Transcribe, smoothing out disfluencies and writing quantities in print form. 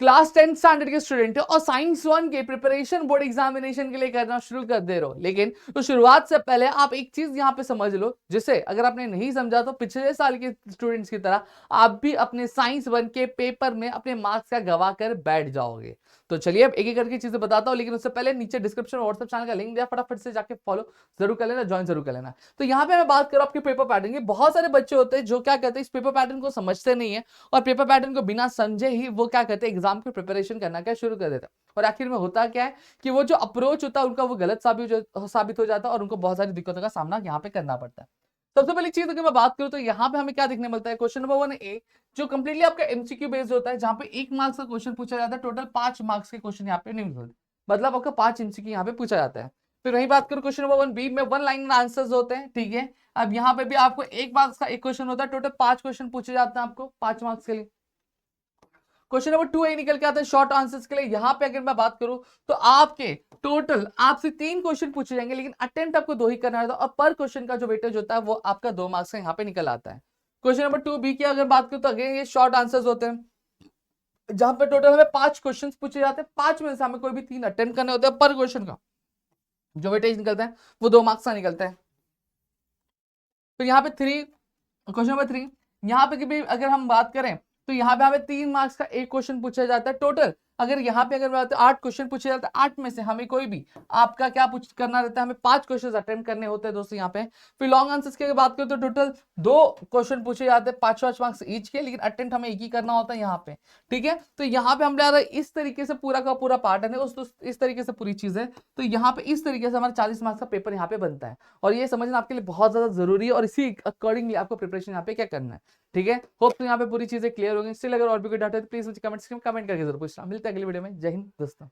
Class 10 standard के student है और साइंस 1 के प्रिपरेशन बोर्ड एग्जामिनेशन के लिए करना शुरू कर दे रहे हो, लेकिन तो शुरुआत से पहले आप एक चीज यहाँ पे समझ लो, जिसे अगर आपने नहीं समझा तो पिछले साल के स्टूडेंट्स की तरह आप भी अपने साइंस 1 के पेपर में अपने मार्क्स का गवा कर बैठ जाओगे। तो चलिए अब एक एक करके चीजें बताता हूँ, लेकिन उससे पहले नीचे डिस्क्रिप्शन में व्हाट्सएप चैनल का लिंक दिया, फटाफट से जाके फॉलो जरूर कर लेना, ज्वाइन जरूर कर लेना। तो यहाँ पे मैं बात करूँ आपके पेपर पैटर्न की, बहुत सारे बच्चे होते हैं जो क्या कहते हैं इस पेपर पैटर्न को समझते नहीं है और पेपर पैटर्न को बिना समझे ही वो क्या कहते हैं एग्जाम की प्रिपरेशन करना क्या शुरू कर देता है, और आखिर में होता क्या है कि वो जो अप्रोच होता है उनका वो गलत साबित हो जाता है और उनको बहुत सारी दिक्कतों का सामना यहाँ पे करना पड़ता है। सबसे पहली चीज अगर मैं बात करूं तो यहाँ पे हमें क्या देखने मिलता है, क्वेश्चन नंबर 1 ए जो कंप्लीटली आपका एमसीक्यू बेस्ड होता है, जहां पे 1 मार्क्स का क्वेश्चन पूछा जाता है, टोटल 5 मार्क्स के क्वेश्चन यहाँ पे नहीं मिलते, मतलब आपका 5 एमसीक्यू यहाँ पे पूछा जाता है। फिर वही बात करूं क्वेश्चन नंबर 1 बी में 1 लाइन आंसर्स होते हैं, ठीक है। अब यहाँ पे भी आपको 1 मार्क्स का एक क्वेश्चन होता है, टोटल 5 क्वेश्चन पूछे जाते हैं आपको 5 मार्क्स के लिए। क्वेश्चन नंबर 2 निकल के आता है शॉर्ट आंसर्स के लिए, यहाँ पे अगर मैं बात करूं तो आपके टोटल आपसे 3 क्वेश्चन पूछे जाएंगे, लेकिन अटेम्प्ट आपको 2 ही करना है और पर क्वेश्चन का जो वेटेज होता है वो आपका 2 मार्क्स का यहाँ पे निकल आता है। क्वेश्चन नंबर 2 बी की अगर बात करूं तो अगेन ये शॉर्ट आंसर्स होते हैं, जहां पे टोटल हमें 5 क्वेश्चन पूछे जाते हैं, 5 में से हमें कोई भी 3 अटेम्प्ट करने होते हैं, पर क्वेश्चन का जो वेटेज निकलता है वो 2 मार्क्स का निकलता है। तो यहाँ पे क्वेश्चन नंबर 3 यहाँ पे भी अगर हम बात करें तो यहाँ पे हमें 3 मार्क्स का एक क्वेश्चन पूछा जाता है टोटल। अगर यहाँ पे अगर बात 8 क्वेश्चन पूछे जाते हैं, 8 में से हमें कोई भी आपका क्या करना रहता है, हमें 5 क्वेश्चन अटेम्प्ट करने होते हैं दोस्तों यहाँ पे। फिर लॉन्ग आंसर्स की बात करें तो टोटल 2 क्वेश्चन पूछे जाते हैं 5-5 मार्क्स ईच के, लेकिन अटेम्प्ट हमें एक ही करना होता है यहाँ पे, ठीक है। तो यहाँ पे हम इस तरीके से पूरा का पूरा पार्ट है इस तरीके से पूरी चीज है, तो यहाँ पे इस तरीके से हमारा 40 मार्क्स का पेपर यहाँ पे बनता है, और ये समझना आपके लिए बहुत ज्यादा जरूरी है और इसी अकॉर्डिंगली आपको प्रिपरेशन यहाँ पे क्या करना है, ठीक है। होप तो यहाँ पे पूरी चीजें क्लियर हो गई। स्टिल अगर और भी कोई डाउट है तो प्लीज मुझे कमेंट करके जरूर पूछना। मिलते हैं अगली वीडियो में। जय हिंद दोस्तों।